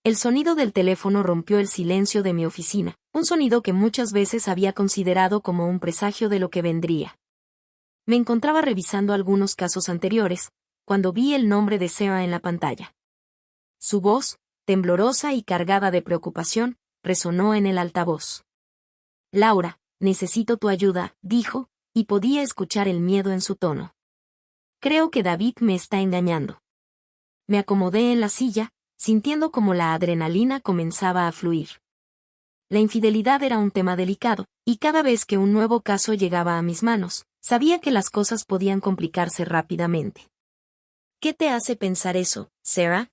El sonido del teléfono rompió el silencio de mi oficina, un sonido que muchas veces había considerado como un presagio de lo que vendría. Me encontraba revisando algunos casos anteriores, cuando vi el nombre de Sarah en la pantalla. Su voz, temblorosa y cargada de preocupación, resonó en el altavoz. Laura, necesito tu ayuda, dijo, y podía escuchar el miedo en su tono. Creo que David me está engañando. Me acomodé en la silla, sintiendo como la adrenalina comenzaba a fluir. La infidelidad era un tema delicado, y cada vez que un nuevo caso llegaba a mis manos, sabía que las cosas podían complicarse rápidamente. ¿Qué te hace pensar eso, Sarah?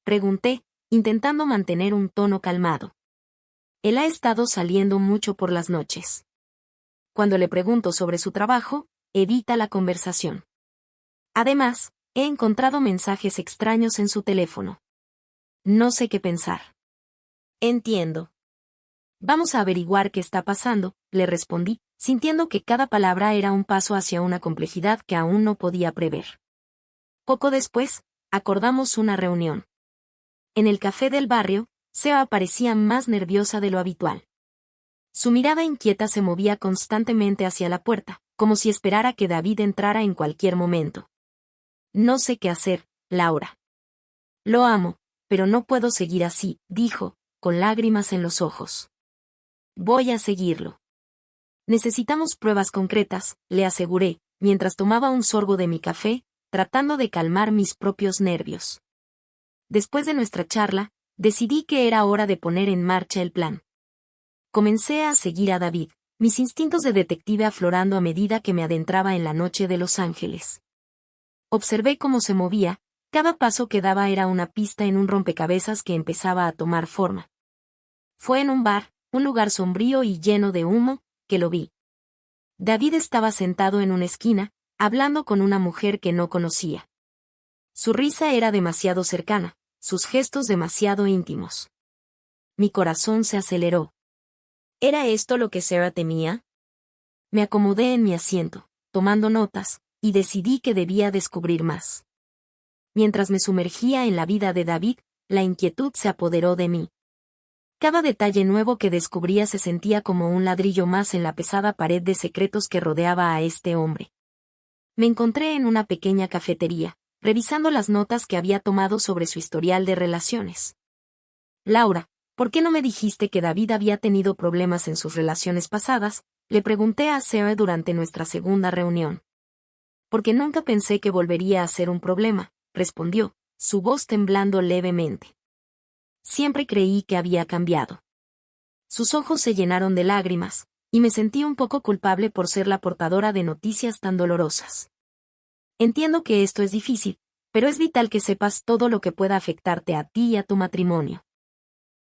Pregunté, intentando mantener un tono calmado. Él ha estado saliendo mucho por las noches. Cuando le pregunto sobre su trabajo, evita la conversación. Además, he encontrado mensajes extraños en su teléfono. No sé qué pensar. Entiendo. Vamos a averiguar qué está pasando, le respondí, sintiendo que cada palabra era un paso hacia una complejidad que aún no podía prever. Poco después, acordamos una reunión. En el café del barrio, Sarah parecía más nerviosa de lo habitual. Su mirada inquieta se movía constantemente hacia la puerta, como si esperara que David entrara en cualquier momento. No sé qué hacer, Laura. Lo amo, pero no puedo seguir así, dijo, con lágrimas en los ojos. Voy a seguirlo. Necesitamos pruebas concretas, le aseguré, mientras tomaba un sorbo de mi café, tratando de calmar mis propios nervios. Después de nuestra charla, decidí que era hora de poner en marcha el plan. Comencé a seguir a David, mis instintos de detective aflorando a medida que me adentraba en la noche de Los Ángeles. Observé cómo se movía, cada paso que daba era una pista en un rompecabezas que empezaba a tomar forma. Fue en un bar, un lugar sombrío y lleno de humo, que lo vi. David estaba sentado en una esquina, hablando con una mujer que no conocía. Su risa era demasiado cercana, sus gestos demasiado íntimos. Mi corazón se aceleró. ¿Era esto lo que Sarah temía? Me acomodé en mi asiento, tomando notas, y decidí que debía descubrir más. Mientras me sumergía en la vida de David, la inquietud se apoderó de mí. Cada detalle nuevo que descubría se sentía como un ladrillo más en la pesada pared de secretos que rodeaba a este hombre. Me encontré en una pequeña cafetería, revisando las notas que había tomado sobre su historial de relaciones. Laura, ¿por qué no me dijiste que David había tenido problemas en sus relaciones pasadas? Le pregunté a Sarah durante nuestra segunda reunión. Porque nunca pensé que volvería a ser un problema, respondió, su voz temblando levemente. Siempre creí que había cambiado. Sus ojos se llenaron de lágrimas, y me sentí un poco culpable por ser la portadora de noticias tan dolorosas. Entiendo que esto es difícil, pero es vital que sepas todo lo que pueda afectarte a ti y a tu matrimonio.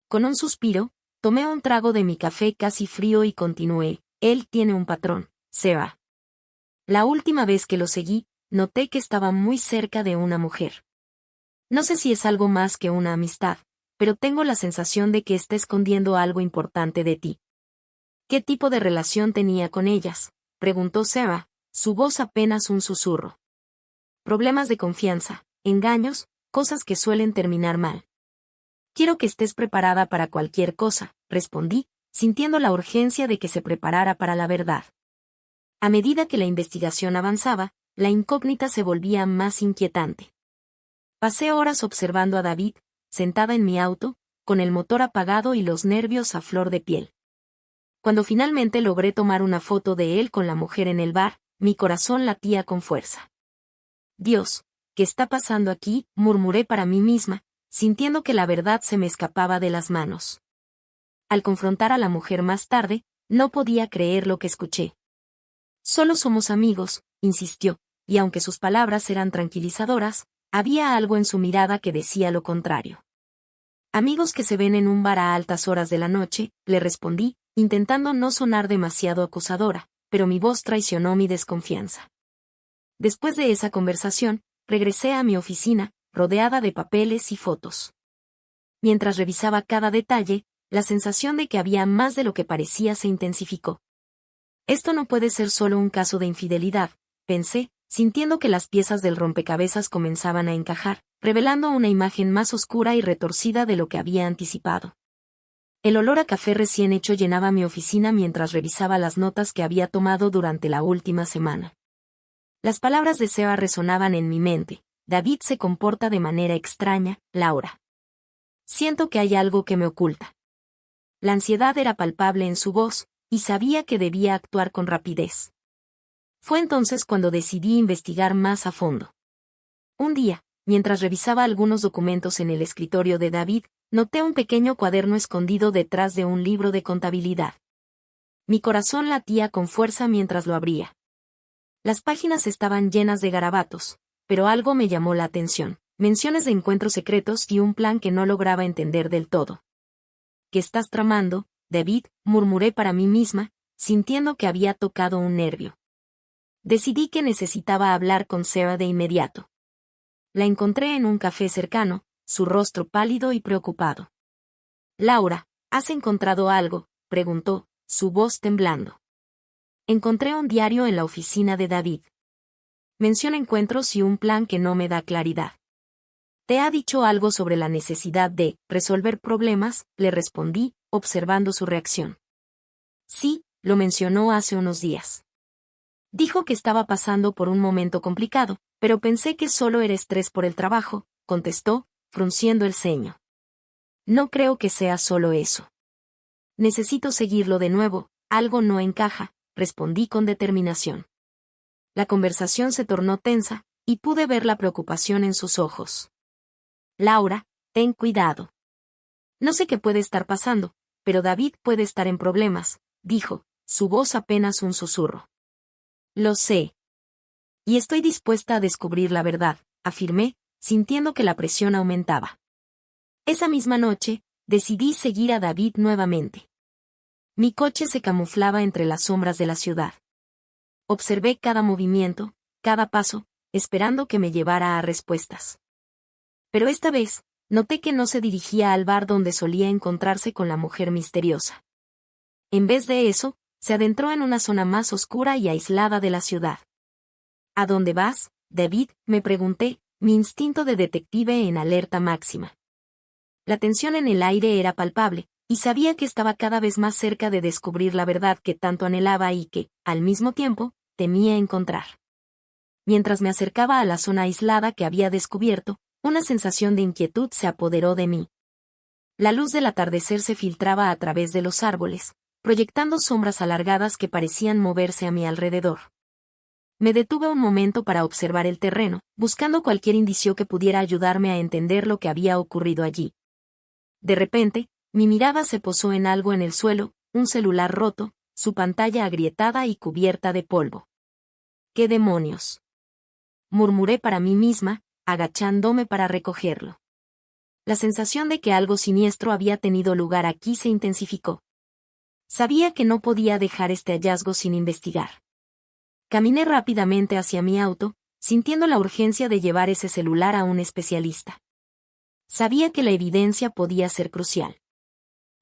Con un suspiro, tomé un trago de mi café casi frío y continué, él tiene un patrón, Sarah. La última vez que lo seguí, noté que estaba muy cerca de una mujer. No sé si es algo más que una amistad, pero tengo la sensación de que está escondiendo algo importante de ti. ¿Qué tipo de relación tenía con ellas?, preguntó Sarah, su voz apenas un susurro. Problemas de confianza, engaños, cosas que suelen terminar mal. Quiero que estés preparada para cualquier cosa, respondí, sintiendo la urgencia de que se preparara para la verdad. A medida que la investigación avanzaba, la incógnita se volvía más inquietante. Pasé horas observando a David, sentada en mi auto, con el motor apagado y los nervios a flor de piel. Cuando finalmente logré tomar una foto de él con la mujer en el bar, mi corazón latía con fuerza. Dios, ¿qué está pasando aquí?, murmuré para mí misma, sintiendo que la verdad se me escapaba de las manos. Al confrontar a la mujer más tarde, no podía creer lo que escuché. Solo somos amigos, insistió, y aunque sus palabras eran tranquilizadoras, había algo en su mirada que decía lo contrario. Amigos que se ven en un bar a altas horas de la noche, le respondí, intentando no sonar demasiado acusadora, pero mi voz traicionó mi desconfianza. Después de esa conversación, regresé a mi oficina, rodeada de papeles y fotos. Mientras revisaba cada detalle, la sensación de que había más de lo que parecía se intensificó. Esto no puede ser solo un caso de infidelidad, pensé, sintiendo que las piezas del rompecabezas comenzaban a encajar, revelando una imagen más oscura y retorcida de lo que había anticipado. El olor a café recién hecho llenaba mi oficina mientras revisaba las notas que había tomado durante la última semana. Las palabras de Sarah resonaban en mi mente. David se comporta de manera extraña, Laura. Siento que hay algo que me oculta. La ansiedad era palpable en su voz, y sabía que debía actuar con rapidez. Fue entonces cuando decidí investigar más a fondo. Un día, mientras revisaba algunos documentos en el escritorio de David, noté un pequeño cuaderno escondido detrás de un libro de contabilidad. Mi corazón latía con fuerza mientras lo abría. Las páginas estaban llenas de garabatos, pero algo me llamó la atención, menciones de encuentros secretos y un plan que no lograba entender del todo. ¿Qué estás tramando, David?, murmuré para mí misma, sintiendo que había tocado un nervio. Decidí que necesitaba hablar con Sarah de inmediato. La encontré en un café cercano, su rostro pálido y preocupado. «Laura, ¿has encontrado algo?», preguntó, su voz temblando. Encontré un diario en la oficina de David. Menciona encuentros y un plan que no me da claridad. ¿Te ha dicho algo sobre la necesidad de resolver problemas?, le respondí, observando su reacción. Sí, lo mencionó hace unos días. Dijo que estaba pasando por un momento complicado, pero pensé que solo era estrés por el trabajo, contestó, frunciendo el ceño. No creo que sea solo eso. Necesito seguirlo de nuevo, algo no encaja, respondí con determinación. La conversación se tornó tensa, y pude ver la preocupación en sus ojos. Laura, ten cuidado. No sé qué puede estar pasando, pero David puede estar en problemas, dijo, su voz apenas un susurro. Lo sé. Y estoy dispuesta a descubrir la verdad, afirmé, sintiendo que la presión aumentaba. Esa misma noche, decidí seguir a David nuevamente. Mi coche se camuflaba entre las sombras de la ciudad. Observé cada movimiento, cada paso, esperando que me llevara a respuestas. Pero esta vez, noté que no se dirigía al bar donde solía encontrarse con la mujer misteriosa. En vez de eso, se adentró en una zona más oscura y aislada de la ciudad. ¿A dónde vas, David?, me pregunté, mi instinto de detective en alerta máxima. La tensión en el aire era palpable, y sabía que estaba cada vez más cerca de descubrir la verdad que tanto anhelaba y que, al mismo tiempo, temía encontrar. Mientras me acercaba a la zona aislada que había descubierto, una sensación de inquietud se apoderó de mí. La luz del atardecer se filtraba a través de los árboles, proyectando sombras alargadas que parecían moverse a mi alrededor. Me detuve un momento para observar el terreno, buscando cualquier indicio que pudiera ayudarme a entender lo que había ocurrido allí. De repente, mi mirada se posó en algo en el suelo, un celular roto, su pantalla agrietada y cubierta de polvo. ¿Qué demonios?, murmuré para mí misma, agachándome para recogerlo. La sensación de que algo siniestro había tenido lugar aquí se intensificó. Sabía que no podía dejar este hallazgo sin investigar. Caminé rápidamente hacia mi auto, sintiendo la urgencia de llevar ese celular a un especialista. Sabía que la evidencia podía ser crucial.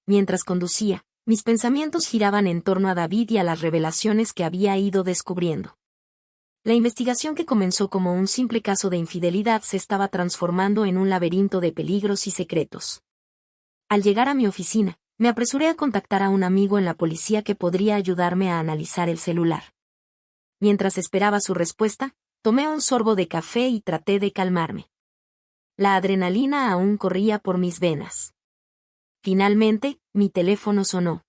Mientras conducía, mis pensamientos giraban en torno a David y a las revelaciones que había ido descubriendo. La investigación que comenzó como un simple caso de infidelidad se estaba transformando en un laberinto de peligros y secretos. Al llegar a mi oficina, me apresuré a contactar a un amigo en la policía que podría ayudarme a analizar el celular. Mientras esperaba su respuesta, tomé un sorbo de café y traté de calmarme. La adrenalina aún corría por mis venas. Finalmente, mi teléfono sonó.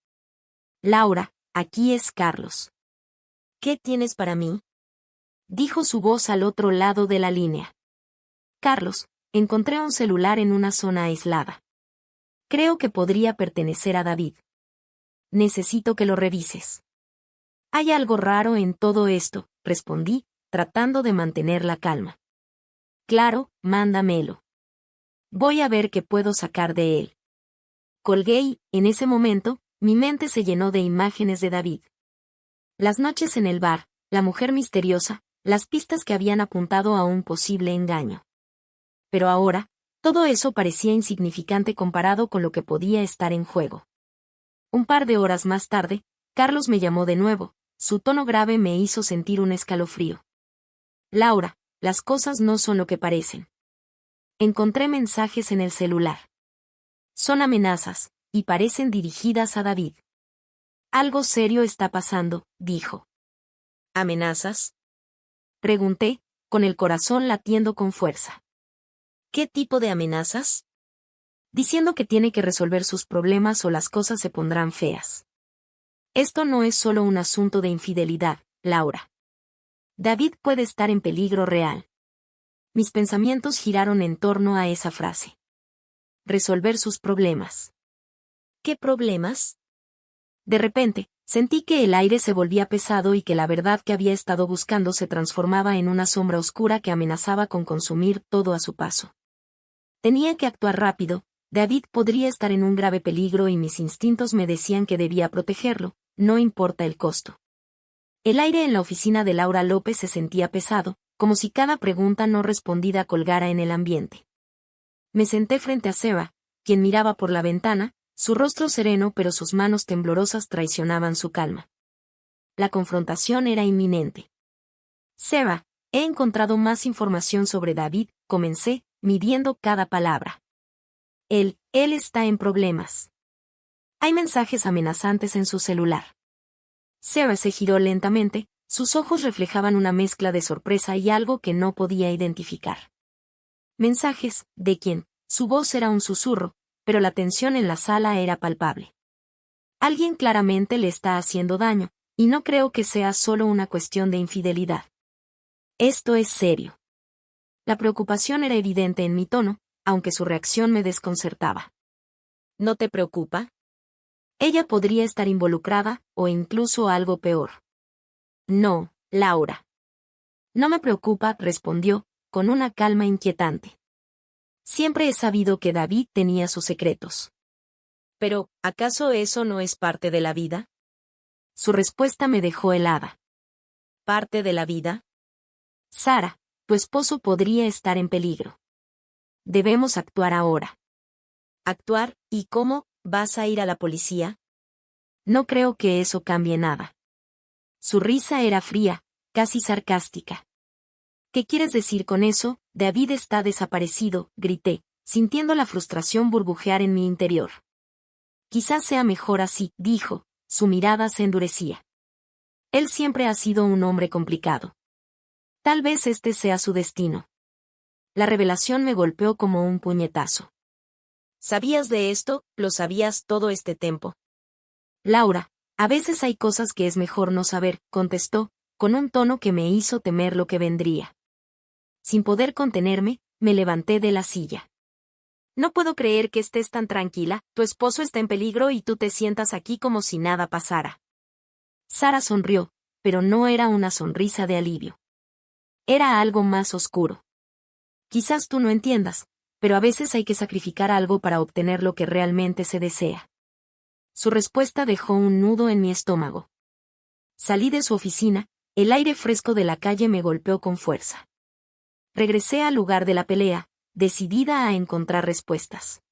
Laura, aquí es Carlos. ¿Qué tienes para mí?, dijo su voz al otro lado de la línea. Carlos, encontré un celular en una zona aislada. Creo que podría pertenecer a David. Necesito que lo revises. Hay algo raro en todo esto, respondí, tratando de mantener la calma. Claro, mándamelo. Voy a ver qué puedo sacar de él. Colgué y, en ese momento, mi mente se llenó de imágenes de David. Las noches en el bar, la mujer misteriosa, las pistas que habían apuntado a un posible engaño. Pero ahora, todo eso parecía insignificante comparado con lo que podía estar en juego. Un par de horas más tarde, Carlos me llamó de nuevo, su tono grave me hizo sentir un escalofrío. Laura, las cosas no son lo que parecen. Encontré mensajes en el celular. Son amenazas, y parecen dirigidas a David. Algo serio está pasando, dijo. ¿Amenazas? Pregunté, con el corazón latiendo con fuerza. ¿Qué tipo de amenazas? Diciendo que tiene que resolver sus problemas o las cosas se pondrán feas. Esto no es solo un asunto de infidelidad, Laura. David puede estar en peligro real. Mis pensamientos giraron en torno a esa frase. Resolver sus problemas. ¿Qué problemas? De repente, sentí que el aire se volvía pesado y que la verdad que había estado buscando se transformaba en una sombra oscura que amenazaba con consumir todo a su paso. Tenía que actuar rápido, David podría estar en un grave peligro y mis instintos me decían que debía protegerlo, no importa el costo. El aire en la oficina de Laura López se sentía pesado, como si cada pregunta no respondida colgara en el ambiente. Me senté frente a Seba, quien miraba por la ventana, su rostro sereno pero sus manos temblorosas traicionaban su calma. La confrontación era inminente. Seba, he encontrado más información sobre David, comencé, midiendo cada palabra. Él está en problemas. Hay mensajes amenazantes en su celular. Seba se giró lentamente, sus ojos reflejaban una mezcla de sorpresa y algo que no podía identificar. Mensajes, ¿de quién? Su voz era un susurro, pero la tensión en la sala era palpable. Alguien claramente le está haciendo daño, y no creo que sea solo una cuestión de infidelidad. Esto es serio. La preocupación era evidente en mi tono, aunque su reacción me desconcertaba. ¿No te preocupa? Ella podría estar involucrada, o incluso algo peor. No, Laura. No me preocupa, respondió, con una calma inquietante. Siempre he sabido que David tenía sus secretos. Pero, ¿acaso eso no es parte de la vida? Su respuesta me dejó helada. ¿Parte de la vida? Sara, tu esposo podría estar en peligro. Debemos actuar ahora. ¿Actuar? ¿Y cómo? ¿Vas a ir a la policía? No creo que eso cambie nada. Su risa era fría, casi sarcástica. ¿Qué quieres decir con eso? David está desaparecido, grité, sintiendo la frustración burbujear en mi interior. Quizás sea mejor así, dijo, su mirada se endurecía. Él siempre ha sido un hombre complicado. Tal vez este sea su destino. La revelación me golpeó como un puñetazo. ¿Sabías de esto? ¿Lo sabías todo este tiempo? Laura, a veces hay cosas que es mejor no saber, contestó, con un tono que me hizo temer lo que vendría. Sin poder contenerme, me levanté de la silla. No puedo creer que estés tan tranquila, tu esposo está en peligro y tú te sientas aquí como si nada pasara. Sara sonrió, pero no era una sonrisa de alivio. Era algo más oscuro. Quizás tú no entiendas, pero a veces hay que sacrificar algo para obtener lo que realmente se desea. Su respuesta dejó un nudo en mi estómago. Salí de su oficina, el aire fresco de la calle me golpeó con fuerza. Regresé al lugar de la pelea, decidida a encontrar respuestas.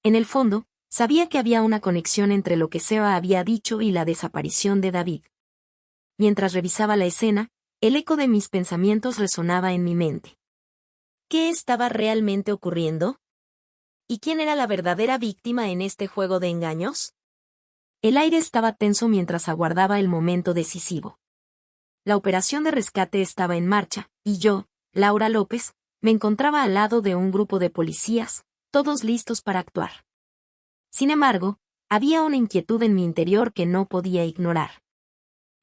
En el fondo, sabía que había una conexión entre lo que Seba había dicho y la desaparición de David. Mientras revisaba la escena, el eco de mis pensamientos resonaba en mi mente. ¿Qué estaba realmente ocurriendo? ¿Y quién era la verdadera víctima en este juego de engaños? El aire estaba tenso mientras aguardaba el momento decisivo. La operación de rescate estaba en marcha, y yo, Laura López, me encontraba al lado de un grupo de policías, todos listos para actuar. Sin embargo, había una inquietud en mi interior que no podía ignorar.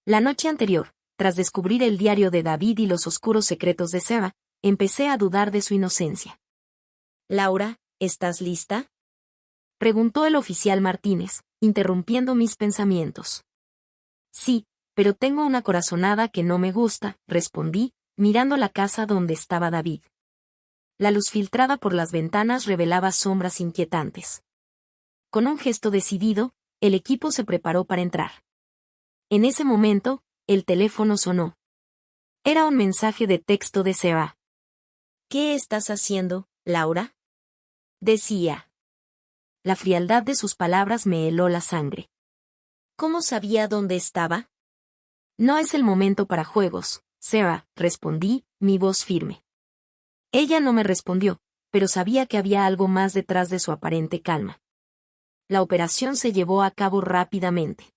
La noche anterior, tras descubrir el diario de David y los oscuros secretos de Seba, empecé a dudar de su inocencia. Laura, ¿estás lista? Preguntó el oficial Martínez, interrumpiendo mis pensamientos. Sí, pero tengo una corazonada que no me gusta, respondí, mirando la casa donde estaba David. La luz filtrada por las ventanas revelaba sombras inquietantes. Con un gesto decidido, el equipo se preparó para entrar. En ese momento, el teléfono sonó. Era un mensaje de texto de Seba. ¿Qué estás haciendo, Laura? Decía. La frialdad de sus palabras me heló la sangre. ¿Cómo sabía dónde estaba? No es el momento para juegos, Seba, respondí, mi voz firme. Ella no me respondió, pero sabía que había algo más detrás de su aparente calma. La operación se llevó a cabo rápidamente.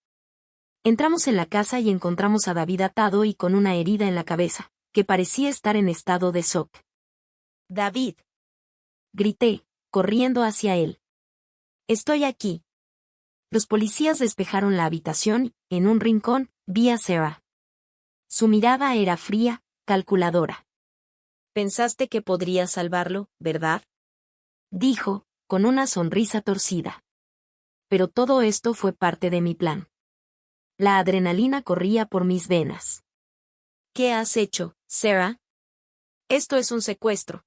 Entramos en la casa y encontramos a David atado y con una herida en la cabeza, que parecía estar en estado de shock. David. Grité, corriendo hacia él. Estoy aquí. Los policías despejaron la habitación y, en un rincón, vi a Sarah. Su mirada era fría, calculadora. Pensaste que podrías salvarlo, ¿verdad? Dijo, con una sonrisa torcida. Pero todo esto fue parte de mi plan. La adrenalina corría por mis venas. ¿Qué has hecho, Sarah? Esto es un secuestro.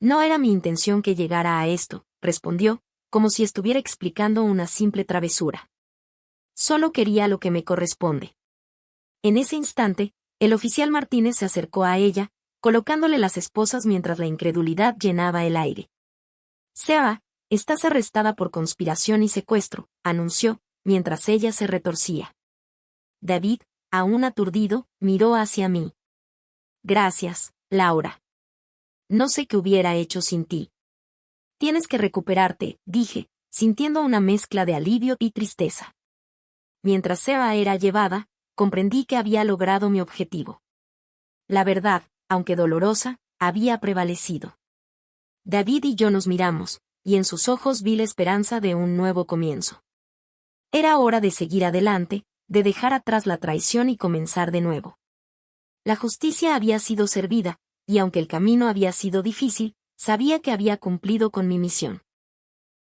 No era mi intención que llegara a esto, respondió, como si estuviera explicando una simple travesura. Solo quería lo que me corresponde. En ese instante, el oficial Martínez se acercó a ella, colocándole las esposas mientras la incredulidad llenaba el aire. Sarah, estás arrestada por conspiración y secuestro, anunció, mientras ella se retorcía. David, aún aturdido, miró hacia mí. Gracias, Laura. No sé qué hubiera hecho sin ti. Tienes que recuperarte, dije, sintiendo una mezcla de alivio y tristeza. Mientras Sarah era llevada, comprendí que había logrado mi objetivo. La verdad, aunque dolorosa, había prevalecido. David y yo nos miramos, y en sus ojos vi la esperanza de un nuevo comienzo. Era hora de seguir adelante, de dejar atrás la traición y comenzar de nuevo. La justicia había sido servida, y aunque el camino había sido difícil, sabía que había cumplido con mi misión.